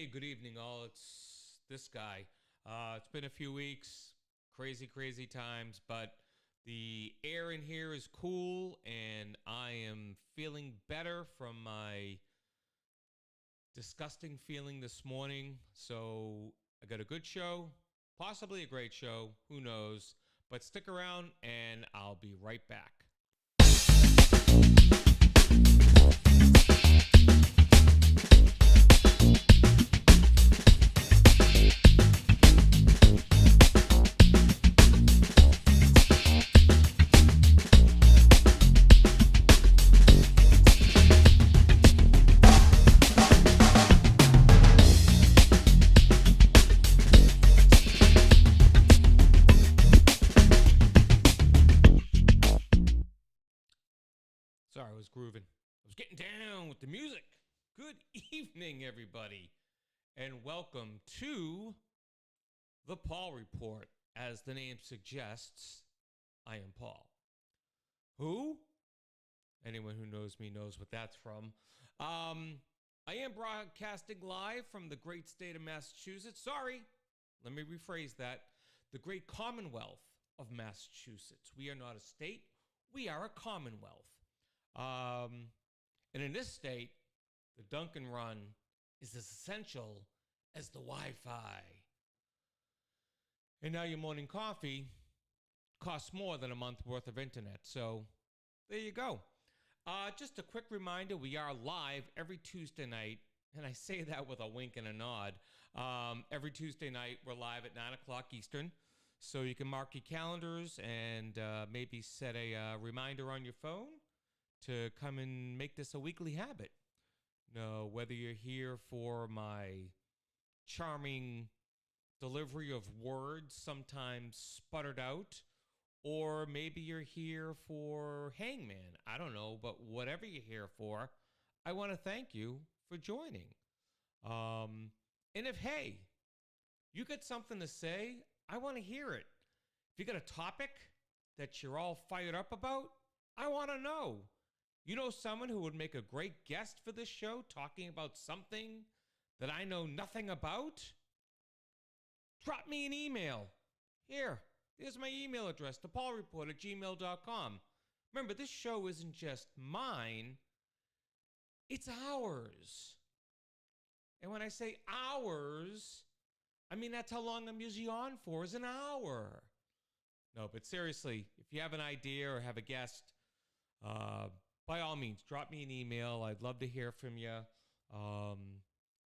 Hey, good evening, all. It's this guy. It's been a few weeks, crazy, crazy times, but the air in here is cool, and I am feeling better from my disgusting feeling this morning. So I got a good show, possibly a great show, who knows? But stick around, and I'll be right back. Sorry, I was grooving. I was getting down with the music. Good evening, everybody, and welcome to the Paul Report. As the name suggests, I am Paul. Who? Anyone who knows me knows what that's from. I am broadcasting live from the great state of Massachusetts. Sorry, let me rephrase that. The great Commonwealth of Massachusetts. We are not a state, we are a Commonwealth. And in this state, the Dunkin' Run is as essential as the Wi-Fi. And now your morning coffee costs more than a month worth of internet. So there you go. Just a quick reminder, we are live every Tuesday night. And I say that with a wink and a nod. Every Tuesday night, we're live at 9 o'clock Eastern. So you can mark your calendars and maybe set a reminder on your phone to come and make this a weekly habit. No, whether you're here for my charming delivery of words, sometimes sputtered out, or maybe you're here for Hangman. I don't know, but whatever you're here for, I want to thank you for joining. And if, hey, you got something to say, I want to hear it. If you got a topic that you're all fired up about, I want to know. You know someone who would make a great guest for this show talking about something that I know nothing about? Drop me an email. Here's my email address, thepaulreport@gmail.com. Remember, this show isn't just mine, it's ours. And when I say ours, I mean that's how long I'm usually on for, is an hour. No, but seriously, if you have an idea or have a guest, by all means, drop me an email. I'd love to hear from you.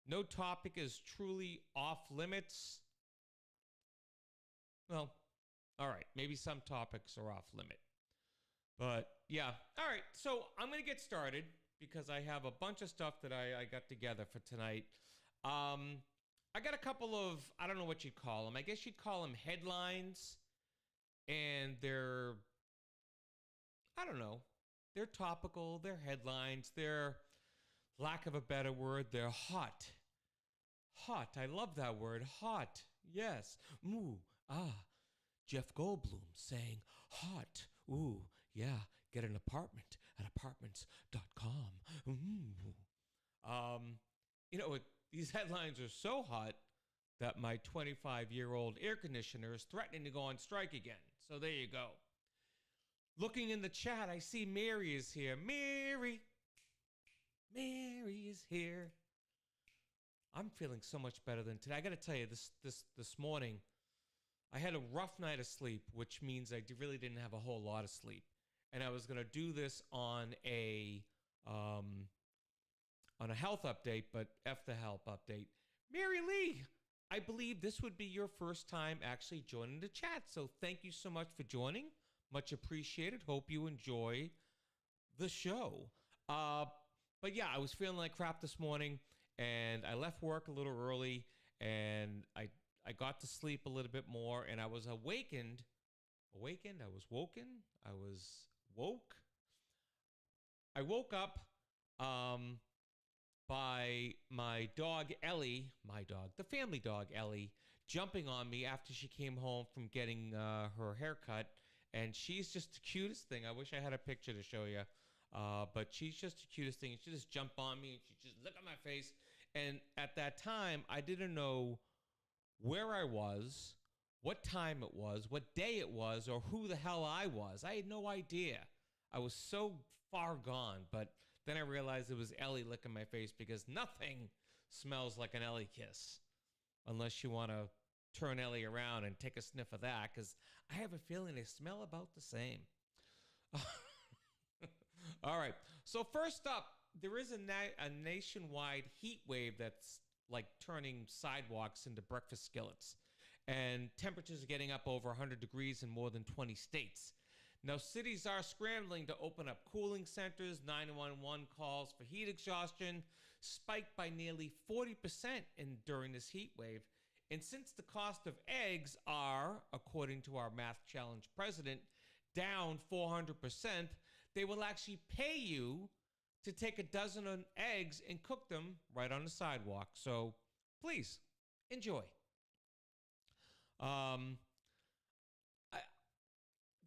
No topic is truly off limits. Well, all right, maybe some topics are off limit. But yeah, all right, so I'm going to get started because I have a bunch of stuff that I got together for tonight. I got a couple of, I don't know what you'd call them. I guess you'd call them headlines. And they're, I don't know. They're topical, they're headlines, they're, lack of a better word, they're hot. Hot, I love that word, hot, yes. Ooh, Jeff Goldblum saying hot. Ooh, yeah, get an apartment at apartments.com. These headlines are so hot that my 25-year-old air conditioner is threatening to go on strike again. So there you go. Looking in the chat, I see Mary is here. Mary is here. I'm feeling so much better than today. I got to tell you, this morning, I had a rough night of sleep, which means I really didn't have a whole lot of sleep. And I was going to do this on a health update, but F the health update. Mary Lee, I believe this would be your first time actually joining the chat. So thank you so much for joining. Much appreciated. Hope you enjoy the show. But yeah, I was feeling like crap this morning, and I left work a little early, and I got to sleep a little bit more, and I was awakened. I was woken. I was woke. I woke up by my dog Ellie, the family dog Ellie, jumping on me after she came home from getting her haircut. And she's just the cutest thing. I wish I had a picture to show you. But she's just the cutest thing. She just jumped on me and she just looked at my face. And at that time, I didn't know where I was, what time it was, what day it was, or who the hell I was. I had no idea. I was so far gone. But then I realized it was Ellie licking my face, because nothing smells like an Ellie kiss. Unless you want to turn Ellie around and take a sniff of that, because I have a feeling they smell about the same. All right. So first up, there is a nationwide heat wave that's like turning sidewalks into breakfast skillets. And temperatures are getting up over 100 degrees in more than 20 states. Now, cities are scrambling to open up cooling centers. 911 calls for heat exhaustion spiked by nearly 40% during this heat wave. And since the cost of eggs are, according to our Math Challenge president, down 400%, they will actually pay you to take a dozen of eggs and cook them right on the sidewalk. So please enjoy.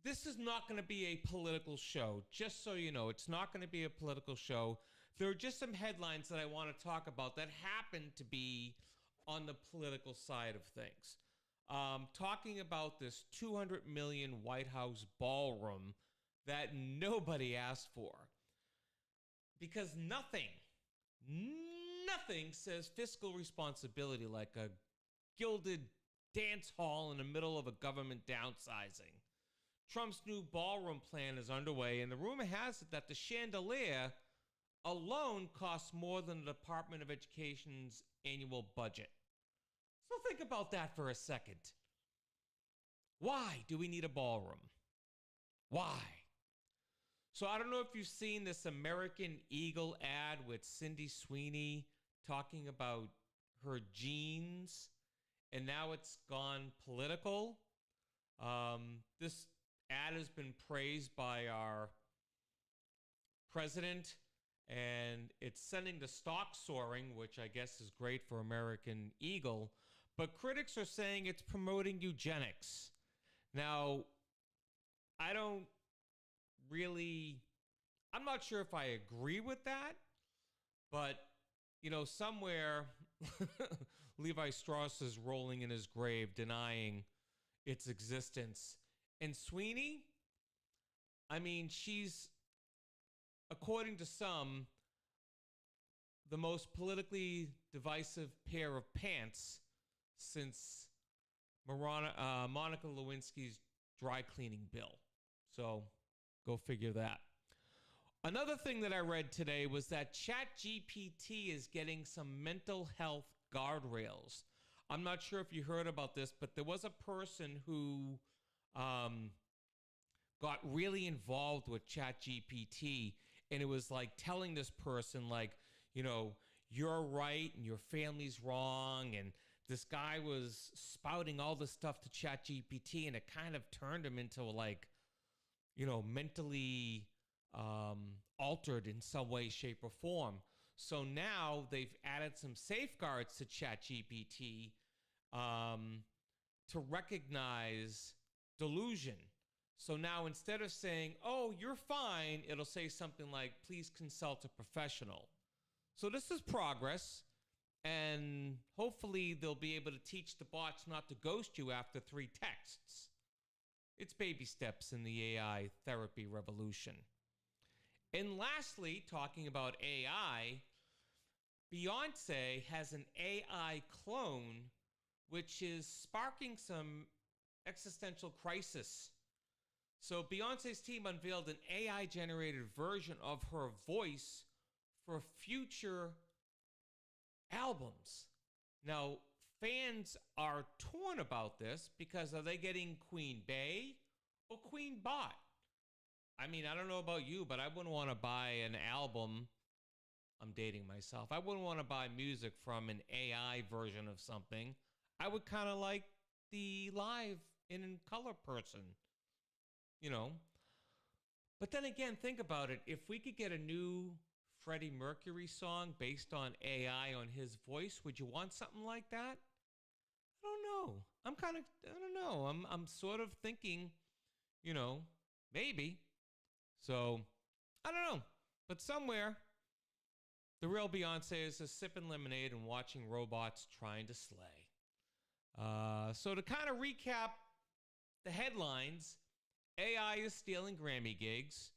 This is not going to be a political show, just so you know. It's not going to be a political show. There are just some headlines that I want to talk about that happen to be on the political side of things. Talking about this $200 million White House ballroom that nobody asked for. Because nothing says fiscal responsibility like a gilded dance hall in the middle of a government downsizing. Trump's new ballroom plan is underway, and the rumor has it that the chandelier alone costs more than the Department of Education's annual budget. So think about that for a second. Why do we need a ballroom? Why? So I don't know if you've seen this American Eagle ad with Cindy Sweeney talking about her jeans, and now it's gone political. This ad has been praised by our president, and it's sending the stock soaring, which I guess is great for American Eagle, but critics are saying it's promoting eugenics. Now, I'm not sure if I agree with that, but, somewhere Levi Strauss is rolling in his grave denying its existence. And Sweeney, she's, according to some, the most politically divisive pair of pants since Monica Lewinsky's dry cleaning bill. So go figure that. Another thing that I read today was that ChatGPT is getting some mental health guardrails. I'm not sure if you heard about this, but there was a person who got really involved with ChatGPT, and it was like telling this person, like, you're right and your family's wrong, and this guy was spouting all this stuff to ChatGPT, and it kind of turned him into mentally altered in some way, shape, or form. So now they've added some safeguards to ChatGPT to recognize delusion. So now instead of saying, "Oh, you're fine," it'll say something like, "Please consult a professional." So this is progress, and hopefully they'll be able to teach the bots not to ghost you after 3 texts. It's baby steps in the AI therapy revolution. And lastly, talking about AI, Beyonce has an AI clone which is sparking some existential crisis. So Beyonce's team unveiled an AI-generated version of her voice for future albums. Now, fans are torn about this because are they getting Queen Bey or Queen Bot? I don't know about you, but I wouldn't want to buy an album. I'm dating myself. I wouldn't want to buy music from an AI version of something. I would kind of like the live in color person, But then again, think about it. If we could get a new Freddie Mercury song based on AI on his voice, would you want something like that? I don't know. I don't know. I'm sort of thinking, maybe. So, I don't know. But somewhere The real Beyonce is just sipping lemonade and watching robots trying to slay. So to kind of recap the headlines, AI is stealing Grammy gigs.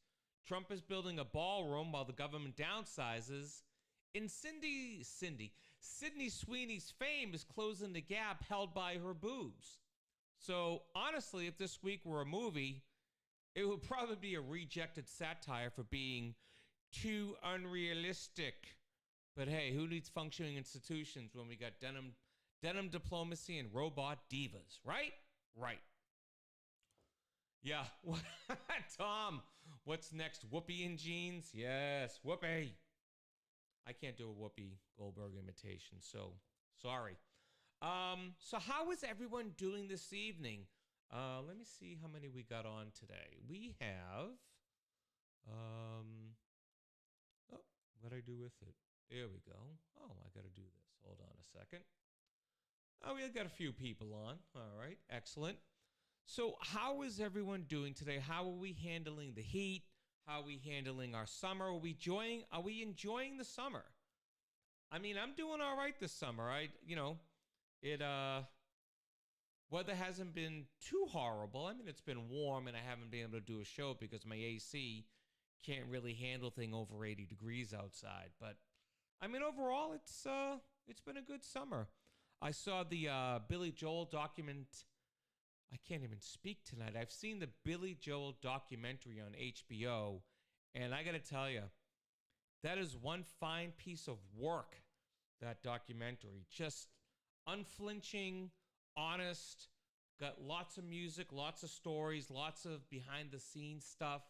Trump is building a ballroom while the government downsizes. And Sydney Sweeney's fame is closing the gap held by her boobs. So honestly, if this week were a movie, it would probably be a rejected satire for being too unrealistic. But hey, who needs functioning institutions when we got denim diplomacy and robot divas, right? Right. Yeah. Tom, what's next? Whoopi in jeans? Yes, Whoopi. I can't do a Whoopi Goldberg imitation, so sorry. So how is everyone doing this evening? Let me see how many we got on today. We have, oh, what'd I do with it? There we go. Oh, I got to do this. Hold on a second. Oh, we got a few people on. All right, excellent. So how is everyone doing today? How are we handling the heat? How are we handling our summer? Are we enjoying the summer? I mean, I'm doing all right this summer. Weather hasn't been too horrible. I mean, it's been warm and I haven't been able to do a show because my AC can't really handle thing over 80 degrees outside. But I mean, overall, it's been a good summer. I saw the Billy Joel document. I can't even speak tonight. I've seen the Billy Joel documentary on HBO, and I got to tell you, that is one fine piece of work, that documentary. Just unflinching, honest, got lots of music, lots of stories, lots of behind-the-scenes stuff.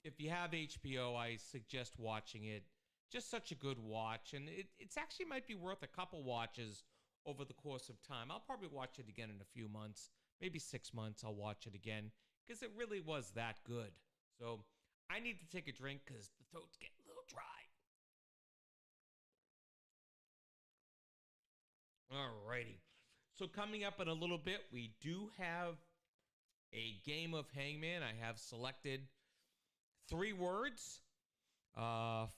If you have HBO, I suggest watching it. Just such a good watch, and it's actually might be worth a couple watches over the course of time. I'll probably watch it again in a few months, maybe 6 months. I'll watch it again because it really was that good. So I need to take a drink because the throat's getting a little dry. Alrighty. So coming up in a little bit, we do have a game of Hangman. I have selected 3 words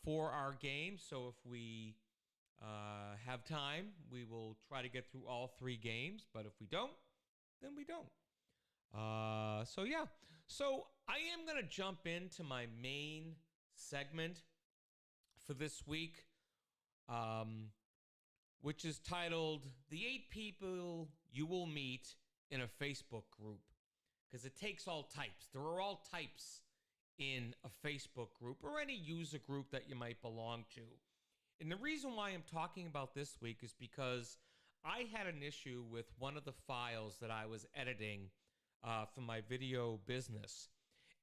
for our game. So if we have time, we will try to get through all 3 games. But if we don't, then we don't. So yeah. So I am going to jump into my main segment for this week, which is titled The 8 People You Will Meet in a Facebook Group. Because it takes all types. There are all types in a Facebook group or any user group that you might belong to. And the reason why I'm talking about this week is because I had an issue with one of the files that I was editing for my video business.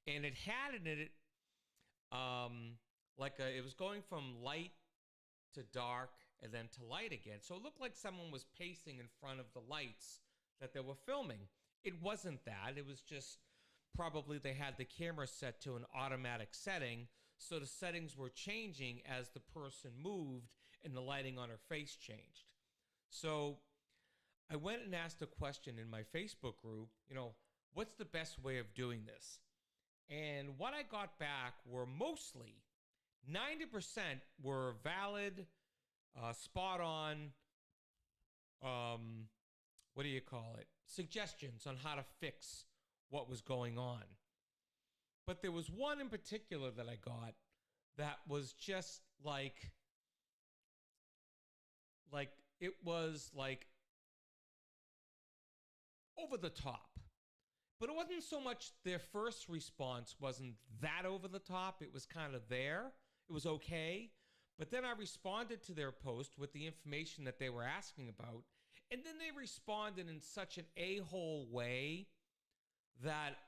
And it had in it, it was going from light to dark and then to light again. So it looked like someone was pacing in front of the lights that they were filming. It wasn't that. It was just probably they had the camera set to an automatic setting, so the settings were changing as the person moved and the lighting on her face changed. So I went and asked a question in my Facebook group, what's the best way of doing this? And what I got back were mostly 90% were valid, spot on, suggestions on how to fix what was going on. But there was one in particular that I got that was just like it was like over the top. But it wasn't so much their first response wasn't that over the top. It was kind of there. It was okay. But then I responded to their post with the information that they were asking about. And then they responded in such an a-hole way that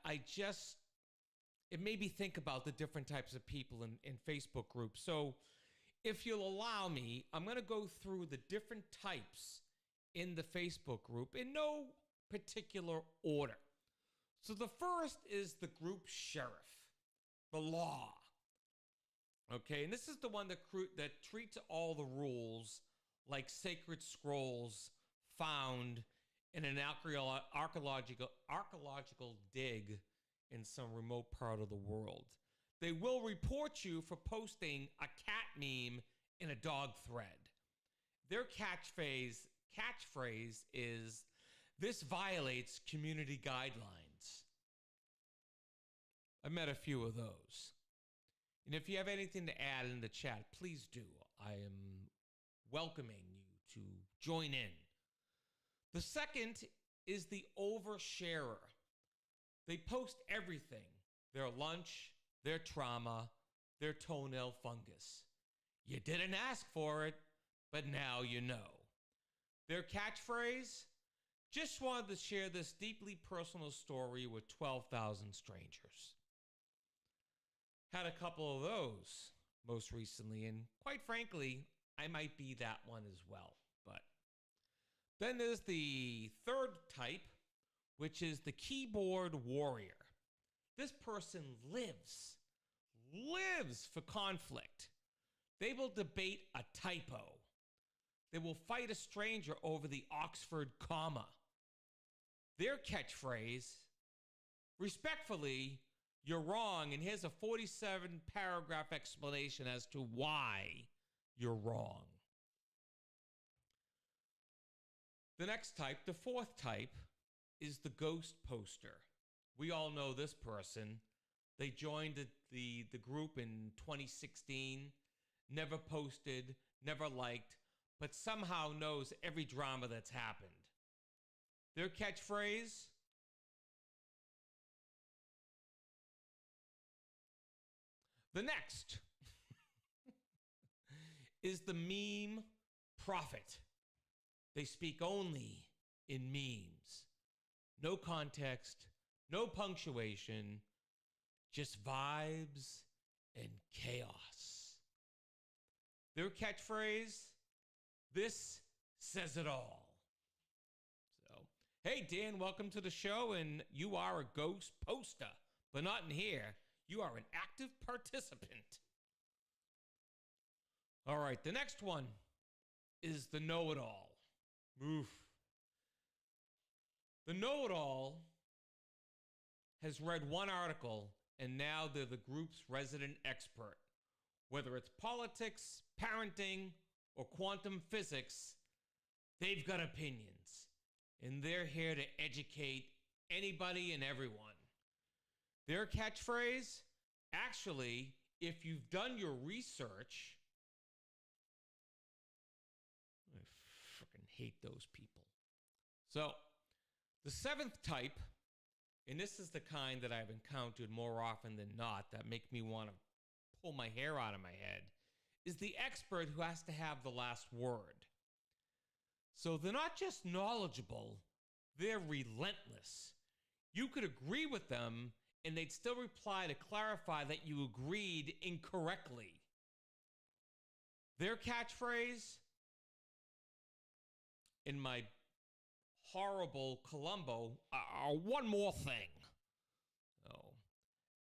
it made me think about the different types of people in Facebook groups. So if you'll allow me, I'm going to go through the different types in the Facebook group in no particular order. So the first is the group sheriff, the law. Okay, and this is the one that treats all the rules like sacred scrolls found in an archaeological dig in some remote part of the world. They will report you for posting a cat meme in a dog thread. Their catchphrase is, "This violates community guidelines." I met a few of those. And if you have anything to add in the chat, please do. I am welcoming you to join in. The second is the oversharer. They post everything: their lunch, their trauma, their toenail fungus. You didn't ask for it, but now you know. Their catchphrase: "Just wanted to share this deeply personal story with 12,000 strangers." Had a couple of those most recently, and quite frankly, I might be that one as well. But then there's the third type, which is the keyboard warrior. This person lives for conflict. They will debate a typo. They will fight a stranger over the Oxford comma. Their catchphrase: "Respectfully, you're wrong, and here's a 47-paragraph explanation as to why you're wrong." The next type, the fourth type, is the ghost poster. We all know this person. They joined the group in 2016, never posted, never liked, but somehow knows every drama that's happened. Their catchphrase: "The next is the meme prophet. They speak only in memes. No context, no punctuation, just vibes and chaos." Their catchphrase: "This says it all." So, hey, Dan, welcome to the show, and you are a ghost poster, but not in here. You are an active participant. All right, the next one is the know-it-all. Oof. The know-it-all has read one article, and now they're the group's resident expert. Whether it's politics, parenting, or quantum physics, they've got opinions, and they're here to educate anybody and everyone. Their catchphrase: "Actually, if you've done your research..." I freaking hate those people. So, the seventh type, and this is the kind that I've encountered more often than not that make me want to pull my hair out of my head, is the expert who has to have the last word. So they're not just knowledgeable, they're relentless. You could agree with them, and they'd still reply to clarify that you agreed incorrectly. Their catchphrase, in my horrible Columbo, "One more thing." So,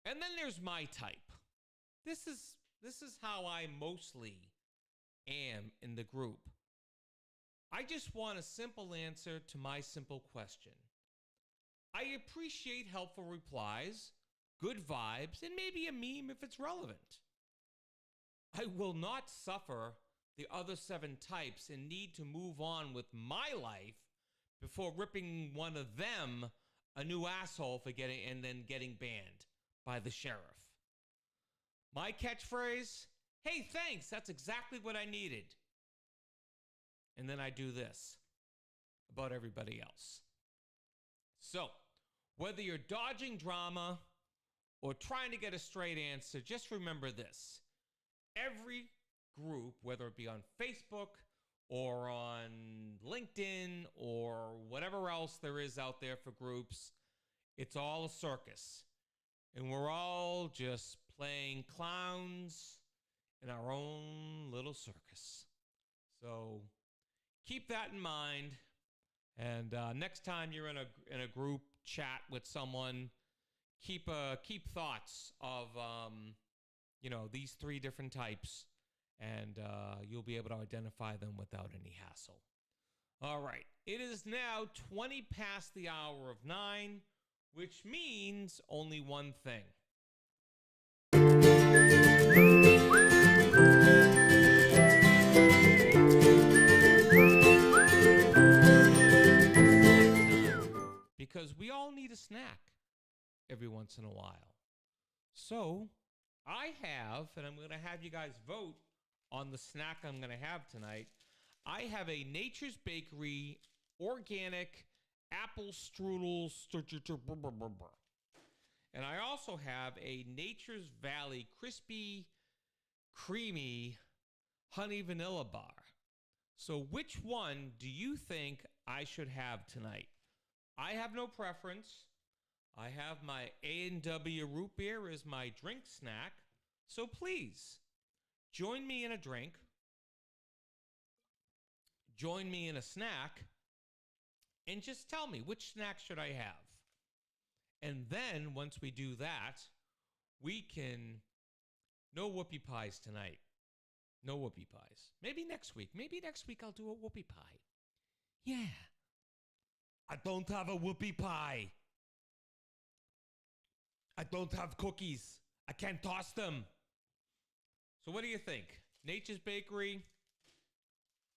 and then there's my type. This is how I mostly am in the group. I just want a simple answer to my simple question. I appreciate helpful replies, good vibes, and maybe a meme if it's relevant. I will not suffer the other 7 types and need to move on with my life before ripping one of them a new asshole for getting banned by the sheriff. My catchphrase: "Hey, thanks, that's exactly what I needed." And then I do this about everybody else. So, whether you're dodging drama or trying to get a straight answer, just remember this. Every group, whether it be on Facebook or on LinkedIn or whatever else there is out there for groups, it's all a circus. And we're all just playing clowns in our own little circus. So keep that in mind. And next time you're in a group chat with someone, keep thoughts of these 3 different types, and you'll be able to identify them without any hassle. All right, it is now 20 past the hour of 9, which means only one thing. every once in a while. So I have, and I'm going to have you guys vote on the snack I'm going to have tonight. I have a Nature's Bakery organic apple strudel. And I also have a Nature's Valley crispy, creamy honey vanilla bar. So which one do you think I should have tonight? I have no preference. I have my A&W root beer as my drink snack. So please, join me in a drink. Join me in a snack. And just tell me, which snack should I have? And then, once we do that, we can... No whoopie pies tonight. No whoopie pies. Maybe next week. Maybe next week I'll do a whoopie pie. Yeah. I don't have a whoopie pie. I don't have cookies. I can't toss them. So what do you think? Nature's Bakery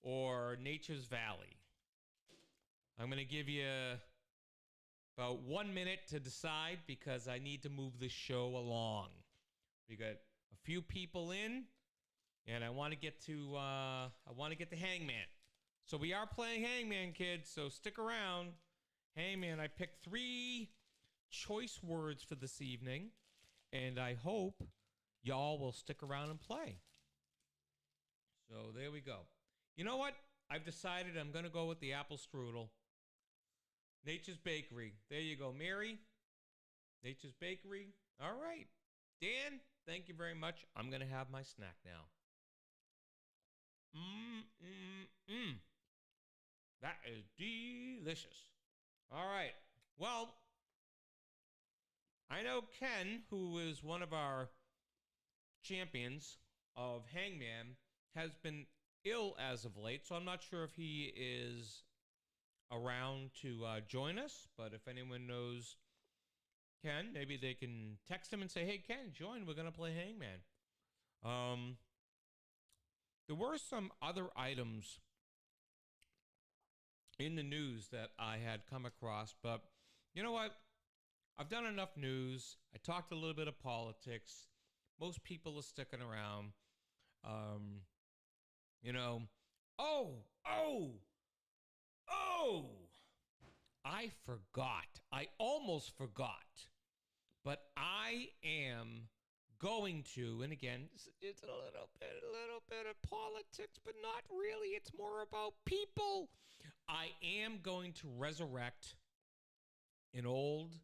or Nature's Valley? I'm going to give you about 1 minute to decide because I need to move this show along. We got a few people in, and I want to get to Hangman. So we are playing Hangman, kids. So stick around. Hangman, I picked 3 choice words for this evening, and I hope y'all will stick around and play. So there we go. You know what? I've decided I'm going to go with the apple strudel. Nature's Bakery. There you go, Mary. Nature's Bakery. All right. Dan, thank you very much. I'm going to have my snack now. That is delicious. All right. Well, I know Ken, who is one of our champions of Hangman, has been ill as of late, so I'm not sure if he is around to join us, but if anyone knows Ken, maybe they can text him and say, hey, Ken, join. We're going to play Hangman. There were some other items in the news that I had come across, but you know what? I've done enough news. I talked a little bit of politics. Most people are sticking around. I forgot. I almost forgot. But I am going to, and again, it's a little bit of politics, but not really. It's more about people. I am going to resurrect an old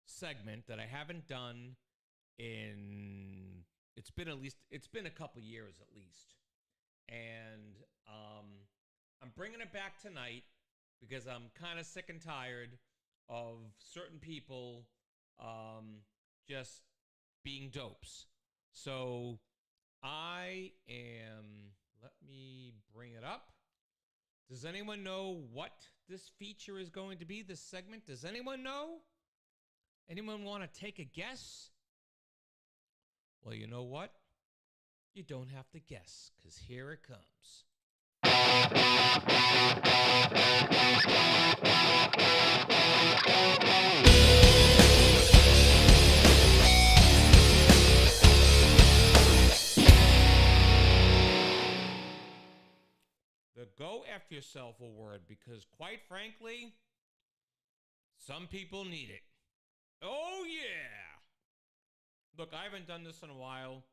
segment that I haven't done in, it's been a couple years at least. And I'm bringing it back tonight because I'm kind of sick and tired of certain people just being dopes. So I am, let me bring it up. Does anyone know what this feature is going to be, this segment? Does anyone know? Anyone want to take a guess? Well, you know what? You don't have to guess, because here it comes. The Go F Yourself award, because quite frankly, some people need it. Oh, yeah. Look, I haven't done this in a while,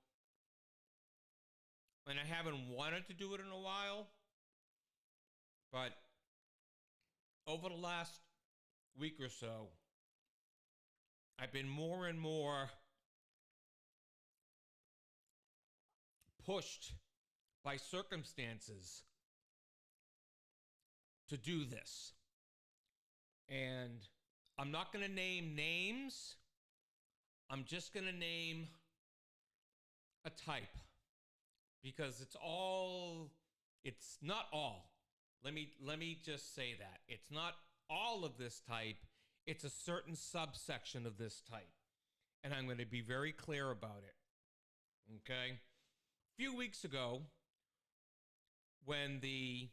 and I haven't wanted to do it in a while, but over the last week or so, I've been more and more pushed by circumstances to do this. And I'm not going to name names. I'm just going to name a type, because it's not all. Let me just say that. It's not all of this type. It's a certain subsection of this type. And I'm going to be very clear about it. Okay? A few weeks ago, when the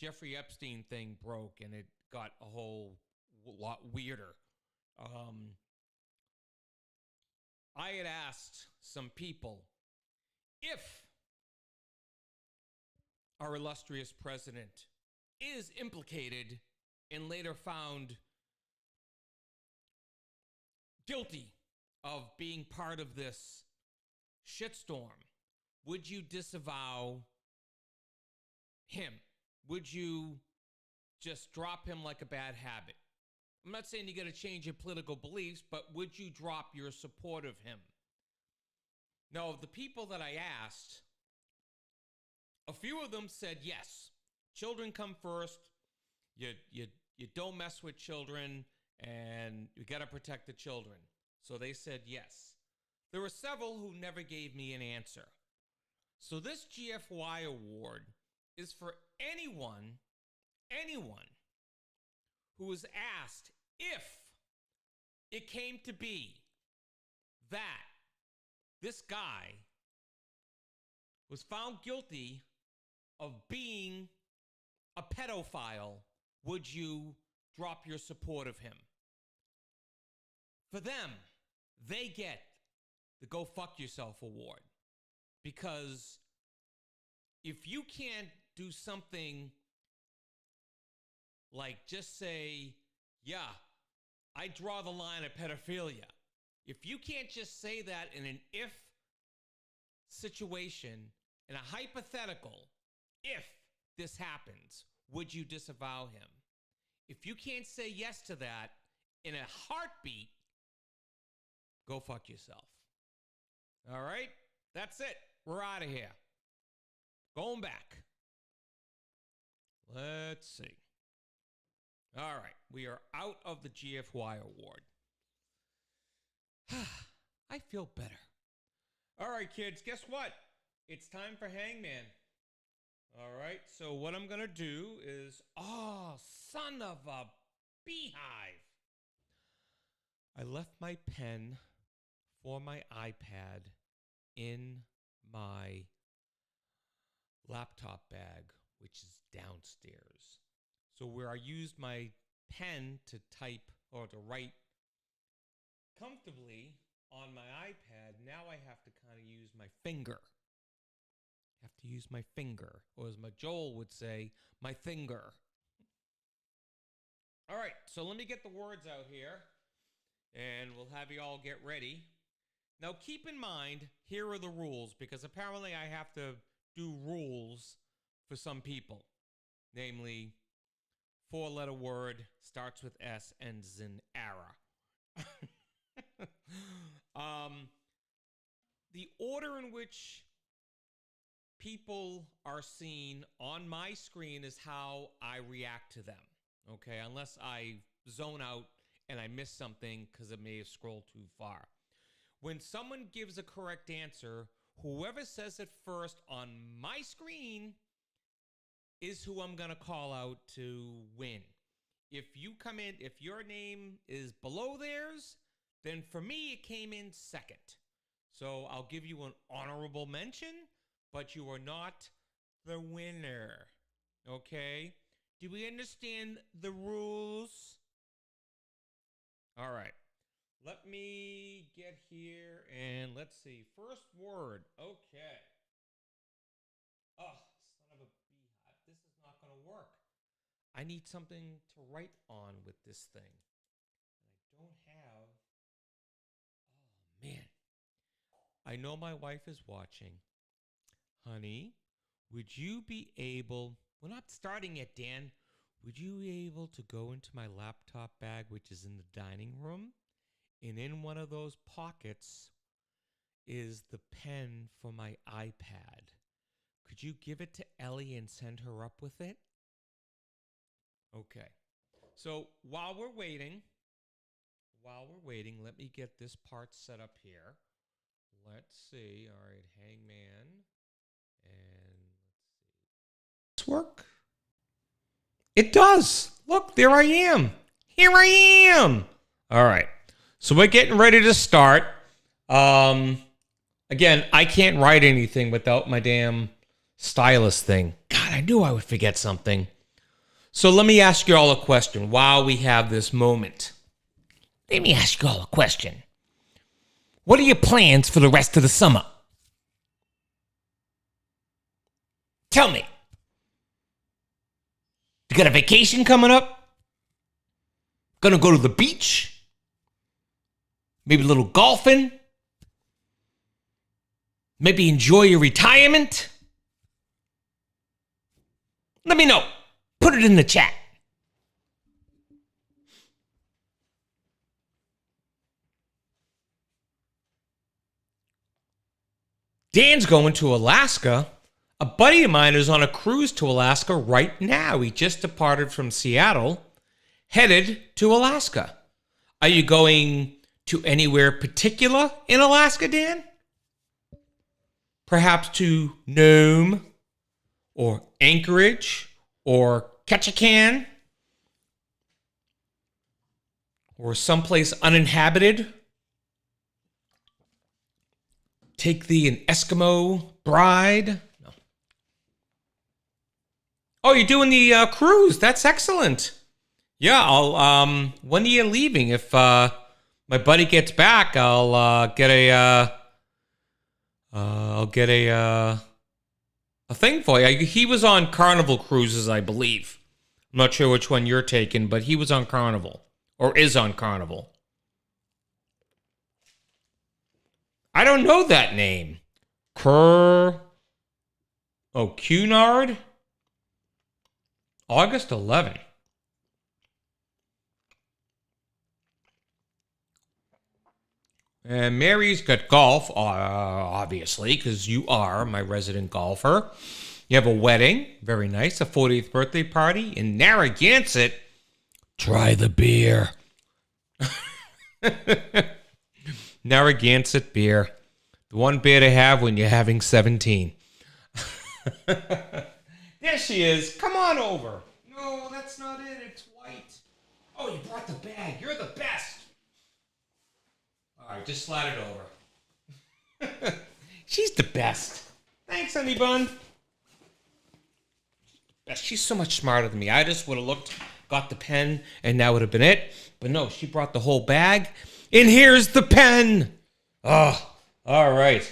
Jeffrey Epstein thing broke and it got a whole lot weirder. I had asked some people if our illustrious president is implicated and later found guilty of being part of this shitstorm, would you disavow him? Would you just drop him like a bad habit? I'm not saying you got to change your political beliefs, but would you drop your support of him? Now, of the people that I asked, a few of them said yes. Children come first. You don't mess with children, and you got to protect the children. So they said yes. There were several who never gave me an answer. So this GFY award is for anyone who was asked if it came to be that this guy was found guilty of being a pedophile, would you drop your support of him? For them, they get the Go Fuck Yourself award. Because if you can't do something like just say, yeah, I draw the line at pedophilia. If you can't just say that in an if situation, in a hypothetical, if this happens, would you disavow him? If you can't say yes to that in a heartbeat, go fuck yourself. All right? That's it. We're out of here. Going back. Let's see. All right. We are out of the GFY award. I feel better. All right, kids. Guess what? It's time for Hangman. All right. So what I'm going to do is, son of a beehive. I left my pen for my iPad in my laptop bag, which is downstairs. So where I used my pen to type or to write comfortably on my iPad, now I have to kind of use my finger. I have to use my finger, or as my Joel would say, my finger. All right, so let me get the words out here, and we'll have you all get ready. Now, keep in mind, here are the rules, because apparently I have to do rules for some people. Namely, 4-letter word, starts with S, ends in "ara." The order in which people are seen on my screen is how I react to them, okay? Unless I zone out and I miss something because it may have scrolled too far. When someone gives a correct answer, whoever says it first on my screen is who I'm going to call out to win. If you come in, if your name is below theirs, then for me, it came in second. So I'll give you an honorable mention, but you are not the winner. Okay? Do we understand the rules? All right. Let me get here and let's see. First word. Okay. Oh, son of a beehive. This is not going to work. I need something to write on with this thing. And I don't have. Oh, man. I know my wife is watching. Honey, would you be able, we're not starting yet, Dan. Would you be able to go into my laptop bag, which is in the dining room? And in one of those pockets is the pen for my iPad. Could you give it to Ellie and send her up with it? Okay. So while we're waiting, let me get this part set up here. Let's see. All right, Hangman. And let's see. Work? It does. Look, there I am. Here I am. All right. So we're getting ready to start. Again, I can't write anything without my damn stylus thing. God, I knew I would forget something. So let me ask you all a question while we have this moment. Let me ask you all a question. What are your plans for the rest of the summer? Tell me. You got a vacation coming up? Gonna go to the beach? Maybe a little golfing? Maybe enjoy your retirement? Let me know. Put it in the chat. Dan's going to Alaska. A buddy of mine is on a cruise to Alaska right now. He just departed from Seattle, headed to Alaska. Are you going to anywhere particular in Alaska, Dan? Perhaps to Nome or Anchorage or Ketchikan or someplace uninhabited? Take thee an Eskimo bride? No. Oh, you're doing the cruise. That's excellent. Yeah, I'll when are you leaving? If my buddy gets back, I'll get a thing for you. He was on Carnival Cruises, I believe. I'm not sure which one you're taking, but he was on Carnival or is on Carnival. I don't know that name. Cunard? August 11th. And Mary's got golf, obviously, because you are my resident golfer. You have a wedding, very nice, a 40th birthday party in Narragansett. Try the beer. Narragansett beer. The one beer to have when you're having 17. There she is. Come on over. No, that's not it. It's white. Oh, you brought the bag. You're the best. All right, just slide it over. She's the best. Thanks, honey bun. She's so much smarter than me. I just would have got the pen, and that would have been it. But no, she brought the whole bag. And here's the pen. Oh, all right.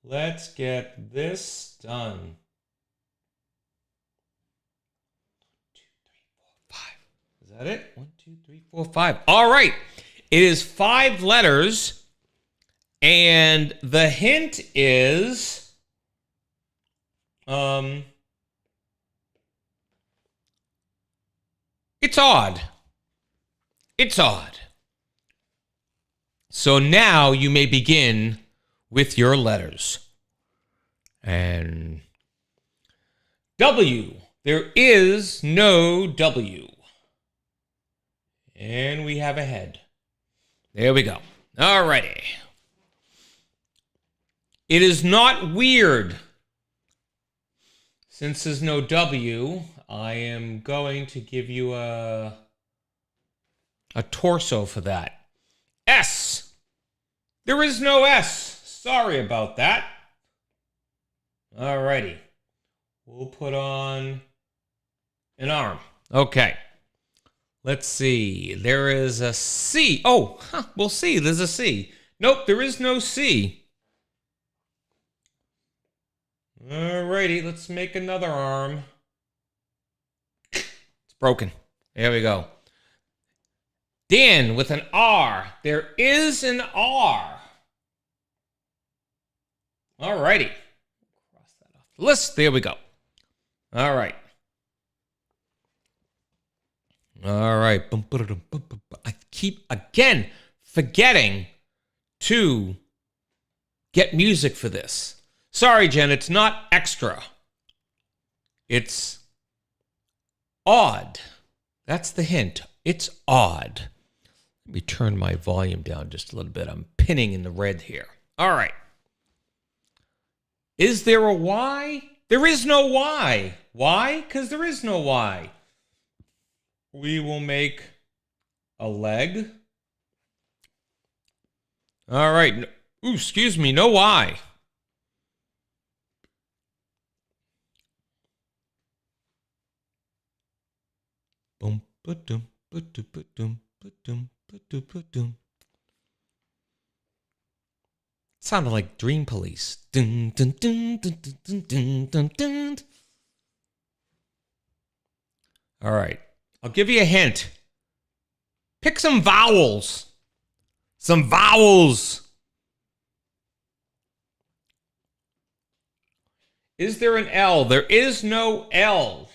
Let's get this done. 1, 2, 3, 4, 5. Is that it? 1, 2, 3, 4, 5. All right. It is 5 letters. And the hint is it's odd. It's odd. So now you may begin with your letters. And W. There is no W. And we have a head. There we go. All righty. It is not weird. Since there's no W, I am going to give you a torso for that. S. There is no S. Sorry about that. Alrighty. We'll put on an arm. Okay. Let's see. There is a C. Oh, we'll see. There's a C. Nope, there is no C. Alrighty, let's make another arm. It's broken. There we go. Dan with an R. There is an R. Alrighty. Cross that off the list. There we go. All right. All right. I keep, again, forgetting to get music for this. Sorry, Jen, it's not extra. It's odd. That's the hint. It's odd. Let me turn my volume down just a little bit. I'm pinning in the red here. All right. Is there a Y? There is no Y. Why? Because there is no Y. We will make a leg. All right. Ooh, excuse me. No Y. Ba-dum, ba-dum, ba-dum, ba-dum, ba-dum, ba-dum. Sounded like Dream Police. Dun, dun, dun, dun, dun, dun, dun, dun. All right. I'll give you a hint. Pick some vowels. Some vowels. Is there an L? There is no L.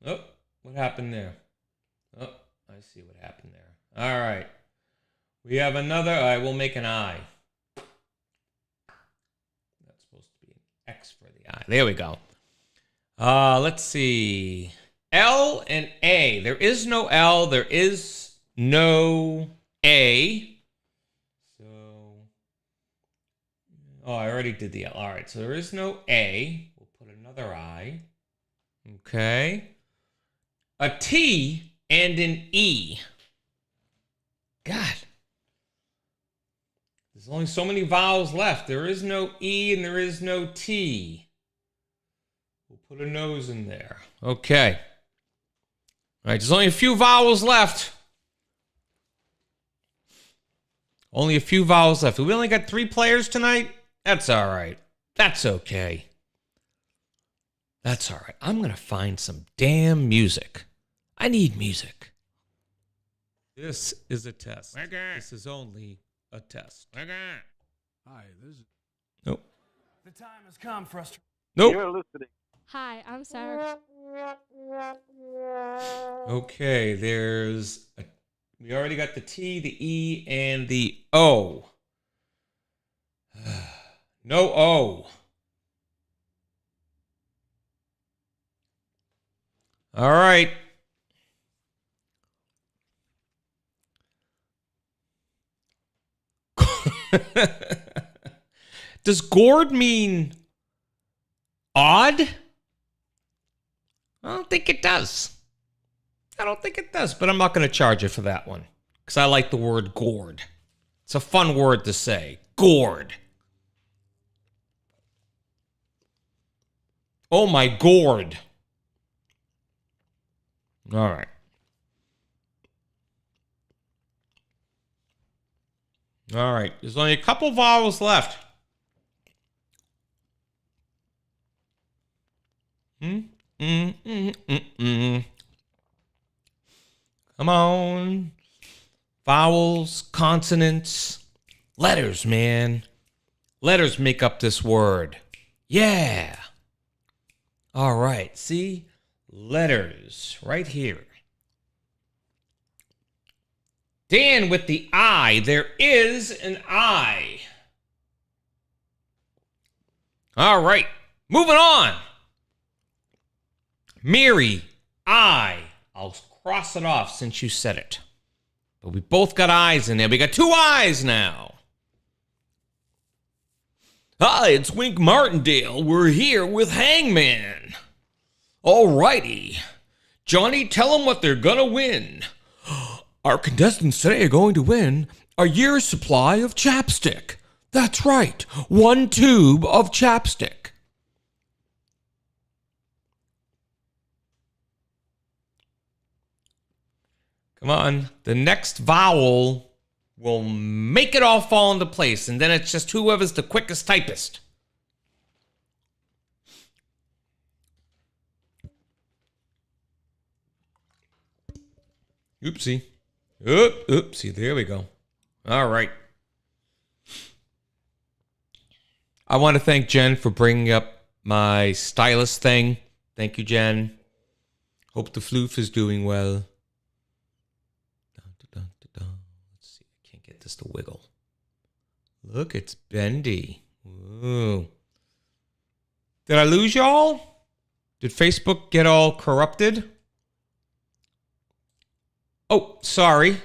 Oh, what happened there? Oh, I see what happened there. All right. We have another. All right, we'll make an I. That's supposed to be an X for the I. There we go. Let's see. L and A. There is no L. There is no A. So, oh, I already did the L. All right, so there is no A. We'll put another I. Okay. A T and an E. God. There's only so many vowels left. There is no E and there is no T. We'll put a nose in there. Okay. All right, there's only a few vowels left. Only a few vowels left. We only got 3 players tonight. That's all right. That's okay. That's all right. I'm going to find some damn music. I need music. This is a test. This is only a test. Hi, this is... Nope. The time has come for us to... Nope. You're listening. Hi, I'm Sarah. Okay, we already got the T, the E, and the O. No O. All right. Does gourd mean odd? I don't think it does. I don't think it does, but I'm not going to charge you for that one because I like the word gourd. It's a fun word to say. Gourd. Oh, my gourd. All right. All right. There's only a couple vowels left. Come on. Vowels, consonants, letters, man. Letters make up this word. Yeah. All right. See? Letters right here. Dan with the I. There is an I. All right. Moving on. Mary, I. I'll cross it off since you said it. But we both got I's in there. We got 2 I's now. Hi, it's Wink Martindale. We're here with Hangman. All righty. Johnny, tell them what they're gonna win. Our contestants today are going to win a year's supply of chapstick. That's right, 1 tube of chapstick. Come on, the next vowel will make it all fall into place, and then it's just whoever's the quickest typist. Oopsie. Oopsie, there we go. All right. I want to thank Jen for bringing up my stylus thing. Thank you, Jen. Hope the floof is doing well. Let's see, I can't get this to wiggle. Look, it's bendy. Ooh. Did I lose y'all? Did Facebook get all corrupted? Oh, sorry.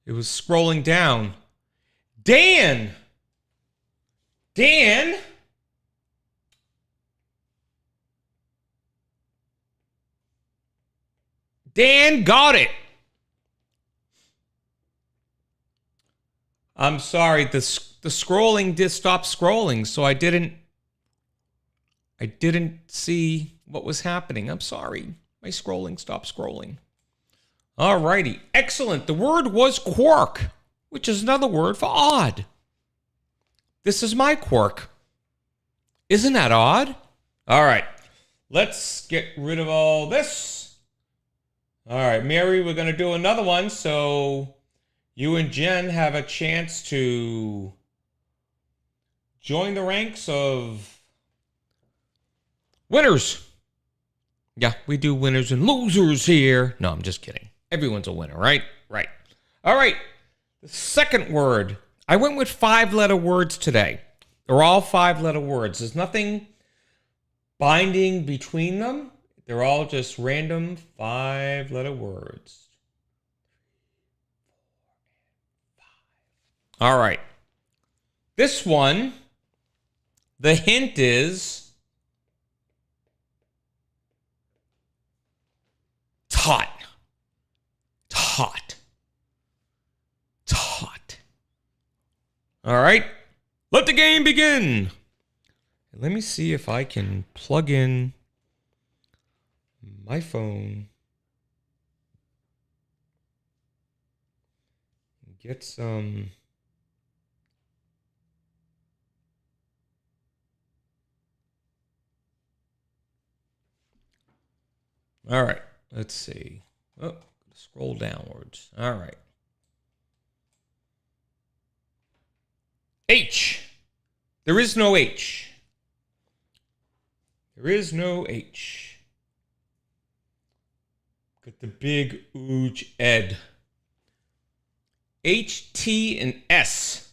It was scrolling down. Dan! Dan? Dan got it. I'm sorry. The scrolling did stop scrolling, so I didn't see what was happening. I'm sorry. My scrolling stopped scrolling. All righty. Excellent. The word was quark, which is another word for odd. This is my quirk. Isn't that odd? All right. Let's get rid of all this. All right, Mary, we're going to do another one. So you and Jen have a chance to join the ranks of winners. Yeah, we do winners and losers here. No, I'm just kidding. Everyone's a winner, right? Right. All right. The second word. I went with 5-letter words today. They're all 5-letter words. There's nothing binding between them. They're all just random 5-letter words. All right. This one, the hint is taught. Taught. Taught. All right. Let the game begin. Let me see if I can plug in my phone. Get some. All right. Let's see. Oh, scroll downwards. All right. H. There is no H. There is no H. Got the big ooge ed. H, T, and S.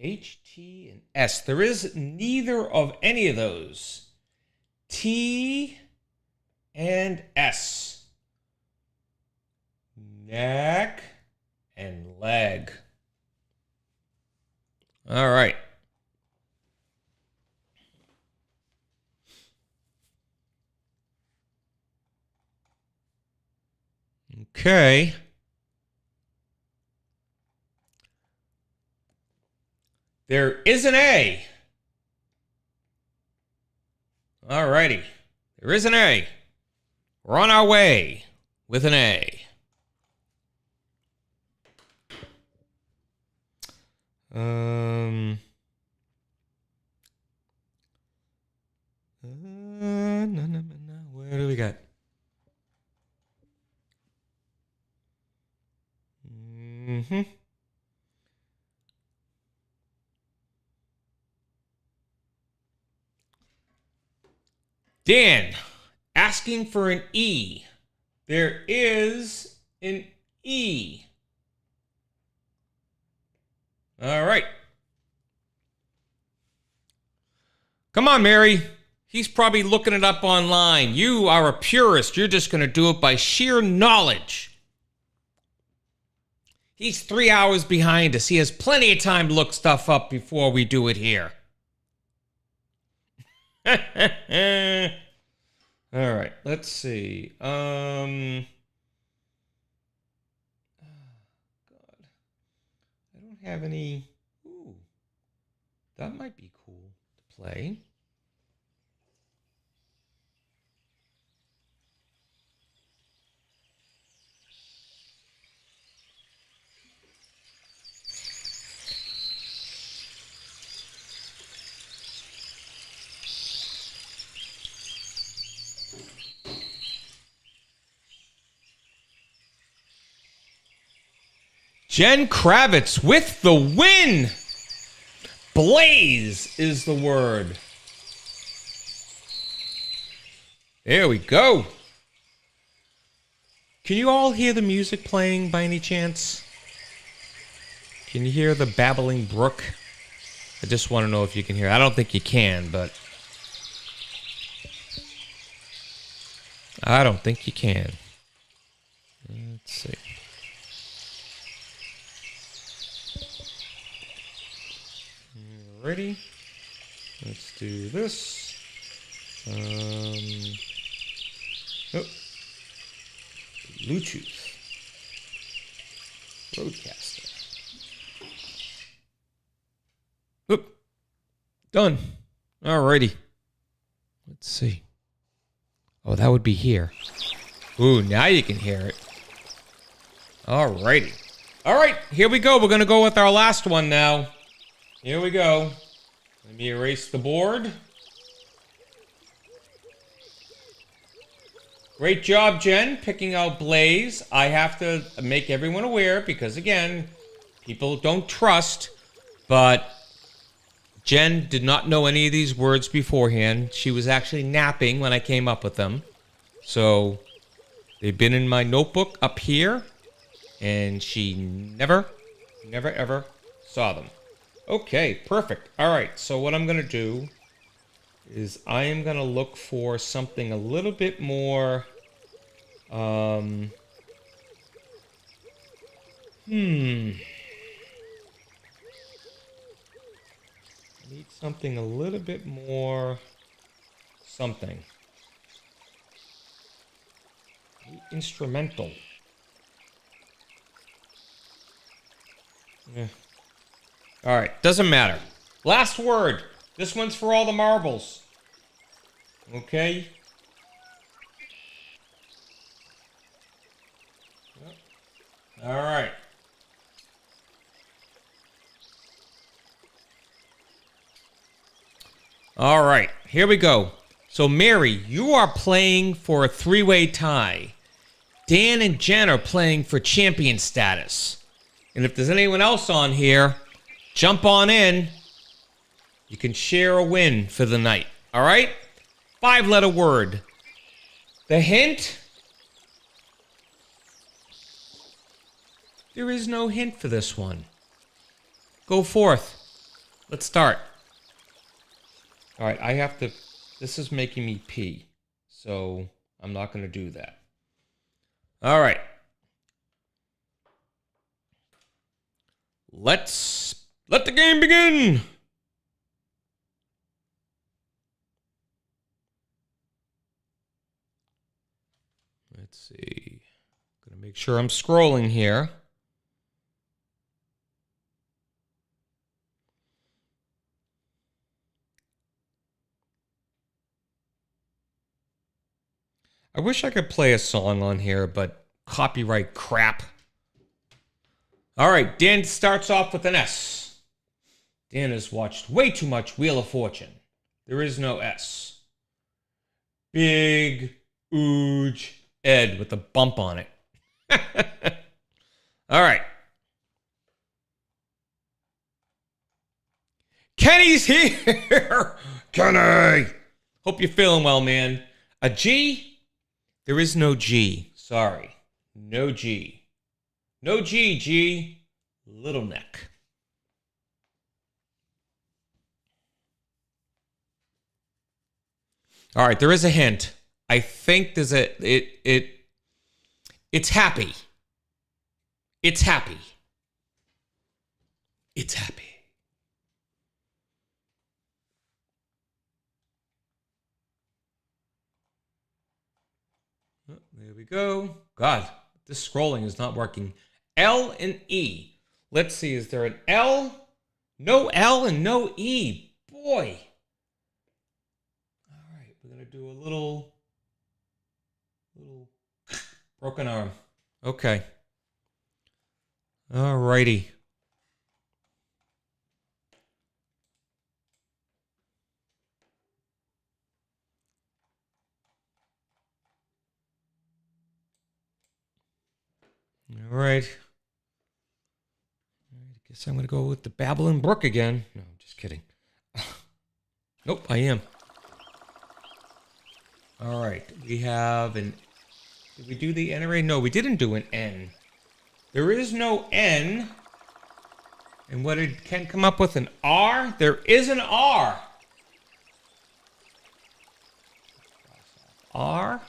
H, T, and S. There is neither of any of those. T and S. Neck and leg. All right. Okay. There is an A. All righty. There is an A. We're on our way with an A. Where do we got? Dan, asking for an E. There is an E. All right. Come on, Mary. He's probably looking it up online. You are a purist. You're just going to do it by sheer knowledge. He's 3 hours behind us. He has plenty of time to look stuff up before we do it here. All right, let's see. God. I don't have any. Ooh, that might be cool to play. Jen Kravitz with the win. Blaze is the word. There we go. Can you all hear the music playing by any chance? Can you hear the babbling brook? I just want to know if you can hear. I don't think you can, but I don't think you can. Let's see. Ready? Let's do this. Oh. Bluetooth. Roadcaster. Oop. Done. Alrighty. Let's see. Oh, that would be here. Ooh, now you can hear it. Alrighty. Alright, here we go. We're going to go with our last one now. Here we go. Let me erase the board. Great job, Jen, picking out Blaze. I have to make everyone aware because, again, people don't trust, but Jen did not know any of these words beforehand. She was actually napping when I came up with them. So they've been in my notebook up here, and she never, ever saw them. Okay, perfect. All right, so what I'm going to do is I am going to look for something a little bit more, need something a little bit more something. Instrumental. Yeah. All right, doesn't matter. Last word. This one's for all the marbles. Okay. All right. All right, here we go. So, Mary, you are playing for a three-way tie. Dan and Jen are playing for champion status. And if there's anyone else on here, jump on in. You can share a win for the night. All right? 5-letter word. The hint? There is no hint for this one. Go forth. Let's start. All right, I have to... This is making me pee. So I'm not going to do that. All right. Let's let the game begin. Let's see. Gonna make sure I'm scrolling here. I wish I could play a song on here, but copyright crap. All right, Dan starts off with an S. Dan has watched way too much Wheel of Fortune. There is no S. Big, ooge, Ed with a bump on it. All right. Kenny's here. Kenny. Hope you're feeling well, man. A G? There is no G. Sorry. No G. No G, G. Little neck. All right, there is a hint. I think there's a it's happy. It's happy. It's happy. Oh, there we go. God, this scrolling is not working. L and E. Let's see, is there an L? No L and no E. Boy. All right, we're going to do a little broken arm. Okay. All righty. All right. I guess I'm going to go with the Babbling Brook again. No, I'm just kidding. Nope, I am. All right. We have an... Did we do the N array? No, we didn't do an N. There is no N. And what did Ken come up with? An R? There is an R. R.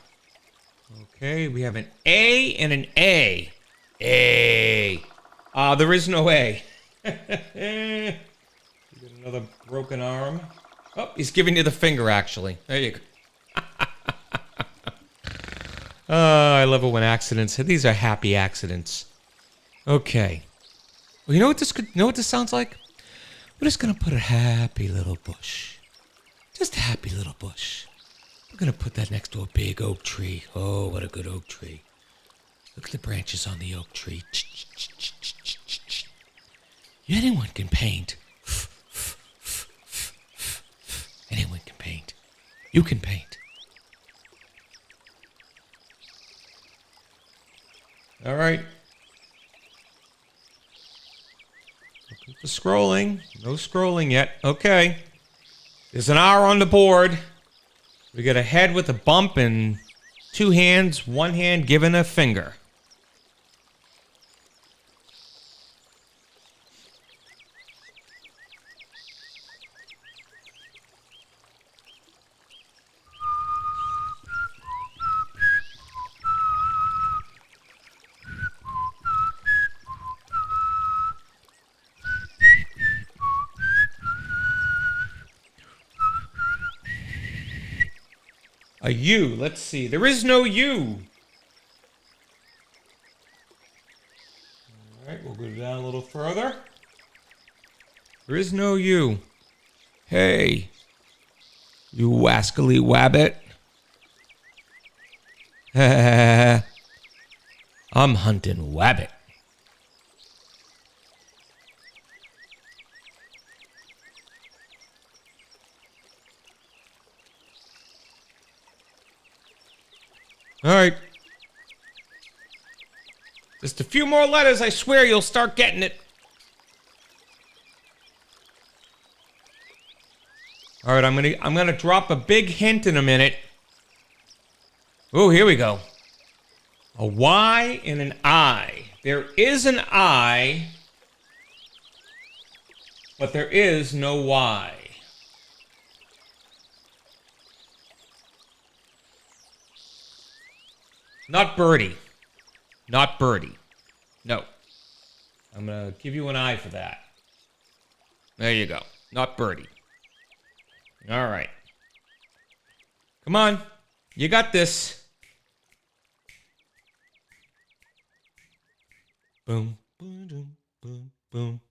Okay, we have an A and an A. A. There is no A. We got another broken arm. Oh, he's giving you the finger, actually. There you go. Oh, I love it when accidents. These are happy accidents. Okay. Well, you know what this sounds like? We're just gonna put a happy little bush. Just a happy little bush. We're going to put that next to a big oak tree. Oh, what a good oak tree. Look at the branches on the oak tree. Anyone can paint. Anyone can paint. You can paint. All right. The scrolling. No scrolling yet. Okay. There's an hour on the board. We got a head with a bump and 2 hands, 1 hand giving a finger. A U. Let's see. There is no U. All right, we'll go down a little further. There is no U. Hey, you wascally wabbit. I'm hunting wabbit. All right. Just a few more letters, I swear you'll start getting it. All right, I'm gonna drop a big hint in a minute. Oh, here we go. A Y and an I. There is an I, but there is no Y. Not birdie. Not birdie. No. I'm going to give you an eye for that. There you go. Not birdie. All right. Come on. You got this. Boom. Boom. Boom. Boom.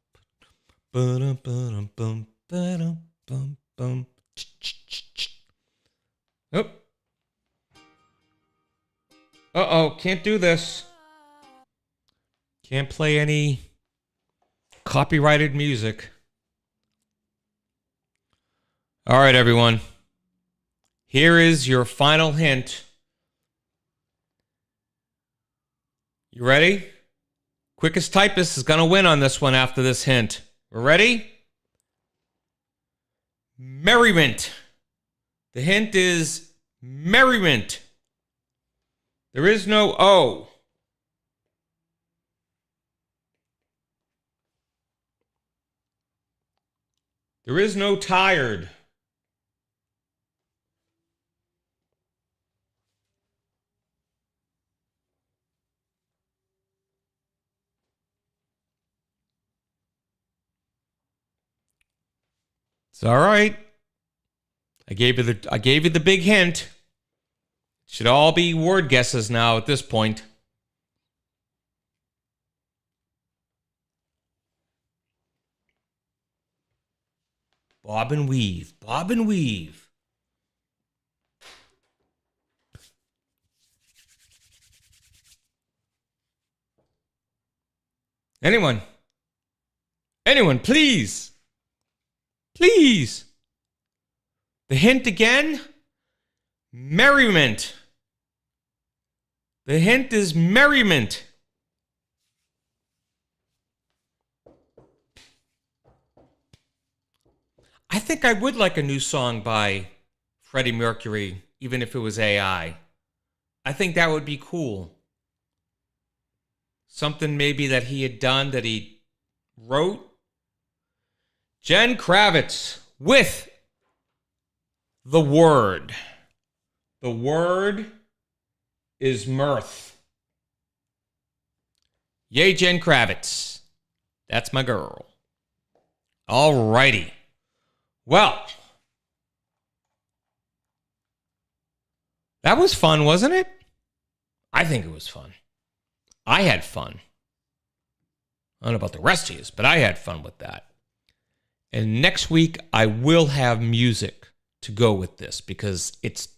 Boom. Boom. Boom. Boom. Boom. Boom. Oop. Uh-oh, can't do this. Can't play any copyrighted music. All right, everyone. Here is your final hint. You ready? Quickest typist is going to win on this one after this hint. Ready? Merriment. The hint is merriment. There is no O. There is no tired. It's all right. I gave you the big hint. Should all be word guesses now at this point. Bob and weave. Bob and weave. Anyone? Anyone, please. Please. The hint again? Merriment. The hint is merriment. I think I would like a new song by Freddie Mercury, even if it was AI. I think that would be cool. Something maybe that he had done that he wrote. Jen Kravitz with The Word. The word is mirth. Yay, Jen Kravitz. That's my girl. All righty. Well, that was fun, wasn't it? I think it was fun. I had fun. I don't know about the rest of you, but I had fun with that. And next week, I will have music to go with this because it's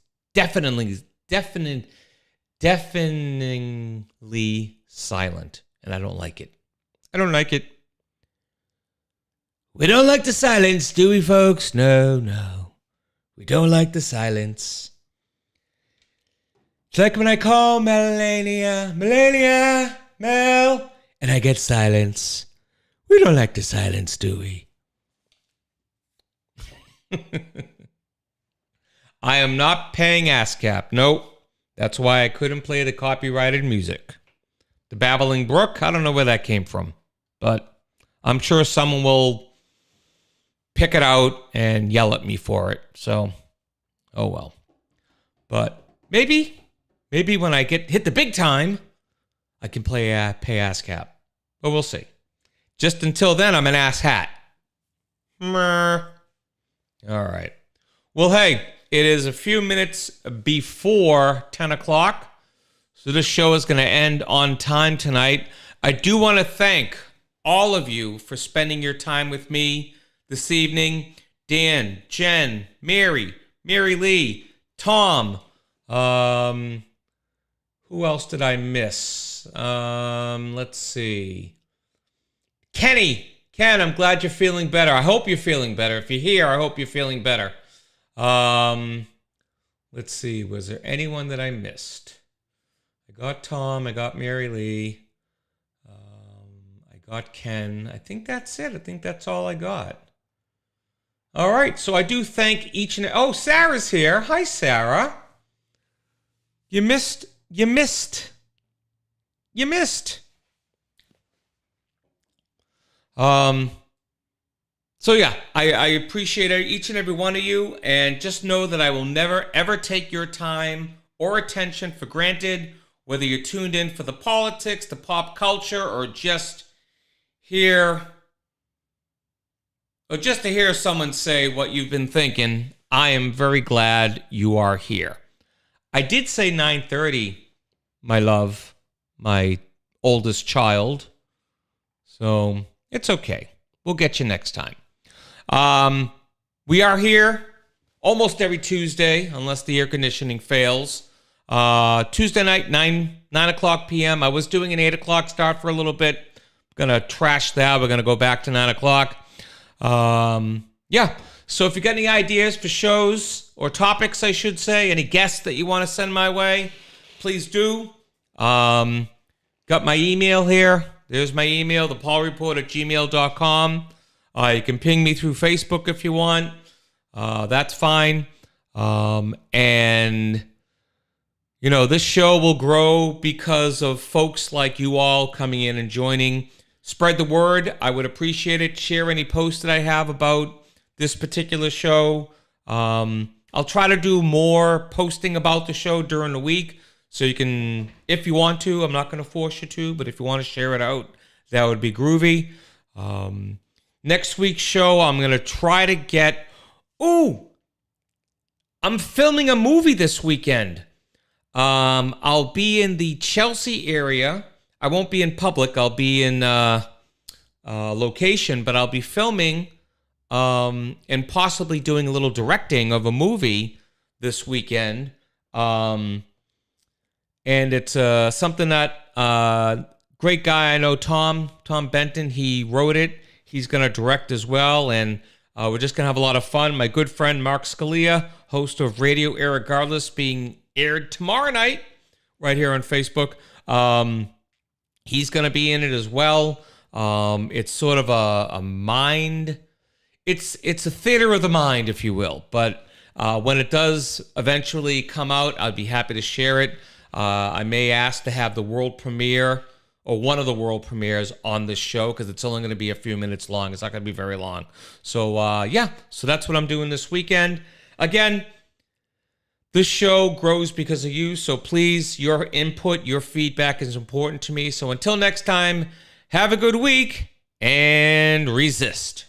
deafeningly silent, and I don't like it. I don't like it. We don't like the silence, do we, folks? No. We don't like the silence. It's like when I call Melania, Mel, and I get silence. We don't like the silence, do we? I am not paying ASCAP. Nope. That's why I couldn't play the copyrighted music. The Babbling Brook, I don't know where that came from, but I'm sure someone will pick it out and yell at me for it. So, oh well. But maybe when I hit the big time, I can pay ASCAP. But we'll see. Just until then, I'm an ass hat. All right. Well, hey, it is a few minutes before 10 o'clock. So this show is going to end on time tonight. I do want to thank all of you for spending your time with me this evening. Dan, Jen, Mary Lee, Tom. Who else did I miss? Let's see. Ken, I'm glad you're feeling better. I hope you're feeling better. If you're here, I hope you're feeling better. Let's see. Was there anyone that I missed? I got Tom. I got Mary Lee. I got Ken. I think that's it. I think that's all I got. All right. So I do thank each and... Oh, Sarah's here. Hi, Sarah. You missed. So yeah, I appreciate each and every one of you, and just know that I will never ever take your time or attention for granted, whether you're tuned in for the politics, the pop culture, or just to hear someone say what you've been thinking. I am very glad you are here. I did say 9:30, my love, my oldest child. So it's okay. We'll get you next time. We are here almost every Tuesday, unless the air conditioning fails. Tuesday night, 9 o'clock p.m. I was doing an 8 o'clock start for a little bit. I'm going to trash that. We're going to go back to 9 o'clock. Yeah. So if you got any ideas for shows or topics, I should say, any guests that you want to send my way, please do. Got my email here. There's my email, thepaulreport@gmail.com. You can ping me through Facebook if you want. That's fine. And, this show will grow because of folks like you all coming in and joining. Spread the word. I would appreciate it. Share any posts that I have about this particular show. I'll try to do more posting about the show during the week. So you can, if you want to, I'm not going to force you to, but if you want to share it out, that would be groovy. Next week's show, I'm going to try to get... I'm filming a movie this weekend. I'll be in the Chelsea area. I won't be in public. I'll be in location, but I'll be filming and possibly doing a little directing of a movie this weekend. And it's something that great guy I know, Tom Benton, he wrote it. He's going to direct as well, and we're just going to have a lot of fun. My good friend Mark Scalia, host of Radio Irregardless, being aired tomorrow night right here on Facebook. He's going to be in it as well. It's sort of a mind... It's a theater of the mind, if you will. But when it does eventually come out, I'd be happy to share it. I may ask to have the world premiere or one of the world premieres on this show because it's only going to be a few minutes long. It's not going to be very long. So, so that's what I'm doing this weekend. Again, this show grows because of you. So please, your input, your feedback is important to me. So until next time, have a good week and resist.